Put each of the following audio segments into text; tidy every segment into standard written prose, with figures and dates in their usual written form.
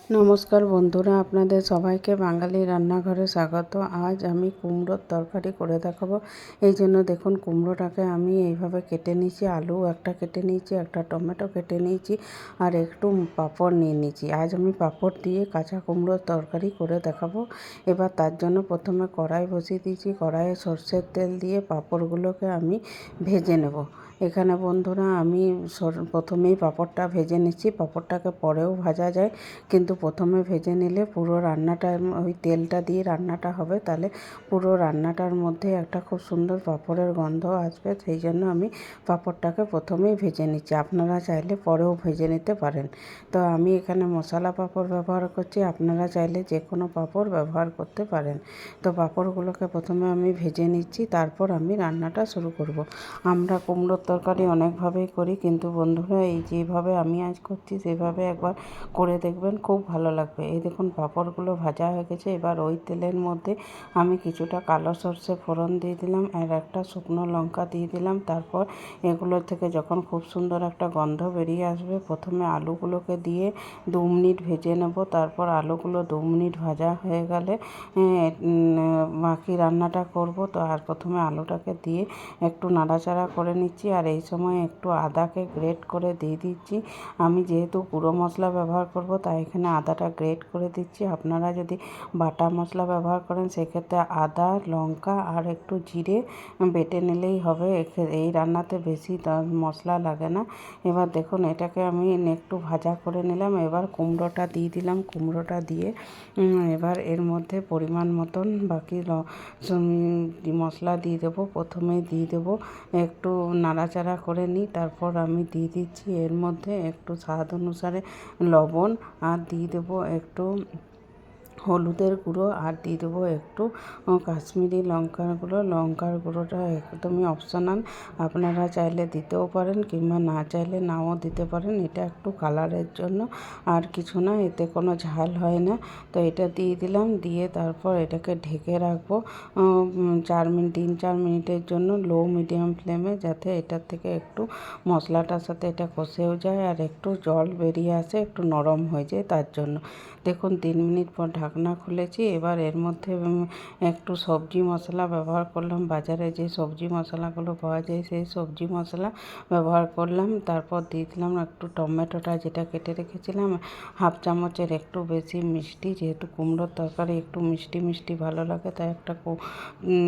নমস্কার বন্ধুরা, আপনাদের সবাইকে বাঙালি রান্নাঘরে স্বাগত। আজ আমি কুমড়োর তরকারি করে দেখাবো। এই জন্য দেখুন, কুমড়োটাকে আমি এইভাবে কেটে নিয়েছি, আলু একটা কেটে নিয়েছি, একটা টমেটো কেটে নিয়েছি, আর একটু পাঁপড় নিয়ে নিয়েছি। আজ আমি পাঁপড় দিয়ে কাঁচা কুমড়োর তরকারি করে দেখাবো। এবার তার জন্য প্রথমে কড়াই বসিয়ে দিয়েছি। কড়াইয়ে সর্ষের তেল দিয়ে পাঁপড়গুলোকে আমি ভেজে নেব। এখানে বন্ধুরা আমি প্রথমেই পাঁপড়টা ভেজে নিচ্ছি। পাঁপড়টাকে পরেও ভাজা যায়, কিন্তু প্রথমে ভেজে নিলে পুরো রান্নাটা, ওই তেলটা দিয়ে রান্নাটা হবে, তাহলে পুরো রান্নাটার মধ্যে একটা খুব সুন্দর পাঁপড়ের গন্ধ আসবে। সেই জন্য আমি পাঁপড়টাকে প্রথমেই ভেজে নিচ্ছি। আপনারা চাইলে পরেও ভেজে নিতে পারেন। তো আমি এখানে মশলা পাঁপড় ব্যবহার করছি, আপনারা চাইলে যে কোনো পাঁপড় ব্যবহার করতে পারেন। তো পাঁপড়গুলোকে প্রথমে আমি ভেজে নিচ্ছি, তারপর আমি রান্নাটা শুরু করব। আমরা কুমড়োর তরকারি অনেকভাবেই করি, কিন্তু বন্ধুরা এই যেভাবে আমি আজ করছি সেভাবে একবার করে দেখবেন, খুব ভালো লাগবে। এই দেখুন, পাঁপড়গুলো ভাজা হয়ে গেছে। এবার ওই তেলের মধ্যে আমি কিছুটা কালো সর্ষে ফোড়ন দিয়ে দিলাম, আর একটা শুকনো লঙ্কা দিয়ে দিলাম। তারপর এগুলোর থেকে যখন খুব সুন্দর একটা গন্ধ বেরিয়ে আসবে, প্রথমে আলুগুলোকে দিয়ে 2 মিনিট ভেজে নেব। তারপর আলুগুলো 2 মিনিট ভাজা হয়ে গেলে বাকি রান্নাটা করব। তো আর প্রথমে আলুটাকে দিয়ে একটু নাড়াচাড়া করে নিচ্ছি, আর এই সময় একটু আদাকে গ্রেট করে দিয়ে দিচ্ছি। আমি যেহেতু গুঁড়ো মশলা ব্যবহার করব, তাই এখানে আদাটা গ্রেট করে দিচ্ছি। আপনারা যদি বাটা মশলা ব্যবহার করেন, সেক্ষেত্রে আদা, লঙ্কা আর একটু জিরে বেটে নিলেই হবে। এই রান্নাতে বেশি মশলা লাগে না। এবার দেখুন, এটাকে আমি একটু ভাজা করে নিলাম। এবার কুমড়োটা দিয়ে দিলাম। কুমড়োটা দিয়ে এবার এর মধ্যে পরিমাণ মতন বাকি মশলা দিয়ে দেবো। প্রথমে দিয়ে দেবো, একটু নাড়াচাড়া করে নিই। তারপর আমি দিয়ে দিচ্ছি এর মধ্যে একটু স্বাদ অনুসারে লবণ, আর দিয়ে দেবো একটু হলুদের গুঁড়ো, আর দিয়ে দেবো একটু কাশ্মীরি লঙ্কার গুঁড়োটা একদমই অপশনাল। আপনারা চাইলে দিতেও পারেন, কিংবা না চাইলে নাও দিতে পারেন। এটা একটু কালারের জন্য, আর কিছু না, এতে কোনো ঝাল হয় না। তো এটা দিয়ে দিলাম। দিয়ে তারপর এটাকে ঢেকে রাখবো 3-4 মিনিটের জন্য, লো মিডিয়াম ফ্লেমে, যাতে এটার থেকে একটু মশলাটার সাথে এটা কষেও যায়, আর একটু জল বেরিয়ে আসে, একটু নরম হয়ে যায় তার জন্য। দেখুন, 3 মিনিট পর ঢাকনা খুলেছি। এবার এর মধ্যে একটু সবজি মশলা ব্যবহার করলাম। বাজারে যে সবজি মশলাগুলো পাওয়া যায়, সেই সবজি মশলা ব্যবহার করলাম। তারপর দিয়ে দিলাম একটু টমেটোটা, যেটা কেটে রেখেছিলাম, হাফ চামচের একটু বেশি মিষ্টি, যেহেতু কুমড়োর তরকারি একটু মিষ্টি মিষ্টি ভালো লাগে, তাই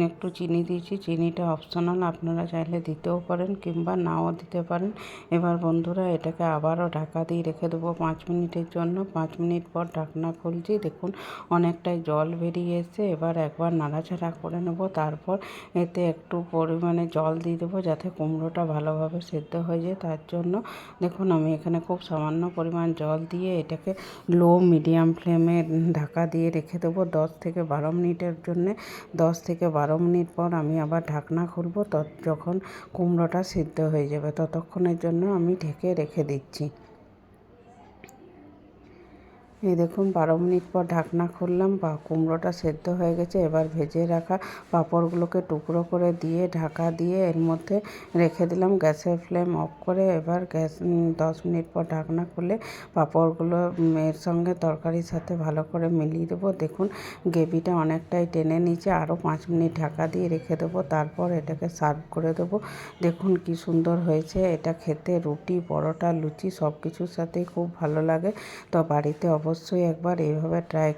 একটু চিনি দিয়েছি। চিনিটা অপশনাল, আপনারা চাইলে দিতেও পারেন, কিংবা নাও দিতে পারেন। এবার বন্ধুরা, এটাকে আবারও ঢাকা দিয়ে রেখে দেবো 5 মিনিটের জন্য। 5 মিনিট পর ঢাকনা খুলছি। দেখুন, অনেকটাই জল বেরিয়ে এসেছে। এবার একবার নাড়াচাড়া করে নেব। তারপর এতে একটু পরিমাণে জল দিয়ে দেবো, যাতে কুমড়োটা ভালোভাবে সেদ্ধ হয়ে যায়। তার জন্য দেখুন, আমি এখানে খুব সামান্য পরিমাণ জল দিয়ে এটাকে লো মিডিয়াম ফ্লেমে ঢাকা দিয়ে রেখে দেবো 10 থেকে 12 মিনিটের জন্যে। 10 থেকে 12 মিনিট পর আমি আবার ঢাকনা খুলব, যখন কুমড়োটা সিদ্ধ হয়ে যাবে, ততক্ষণের জন্য আমি ঢেকে রেখে দিচ্ছি। এই দেখুন, 12 মিনিট পর ঢাকনা খুললাম, বা কুমড়োটা সেদ্ধ হয়ে গেছে। এবার ভেজে রাখা পাঁপড়গুলোকে টুকরো করে দিয়ে ঢাকা দিয়ে এর মধ্যে রেখে দিলাম, গ্যাসের ফ্লেম অফ করে। এবার 10 মিনিট পর ঢাকনা খুলে পাঁপড়গুলো এর সঙ্গে তরকারির সাথে ভালো করে মিলিয়ে দেবো। দেখুন, গ্রেভিটা অনেকটাই টেনে নিচে। আরও 5 মিনিট ঢাকা দিয়ে রেখে দেবো। তারপর এটাকে সার্ভ করে দেবো। দেখুন কি সুন্দর হয়েছে। এটা খেতে রুটি, পরোটা, লুচি সব কিছুর সাথেই খুব ভালো লাগে। তো বাড়িতে অবশ্যই একবার এইভাবে ট্রাই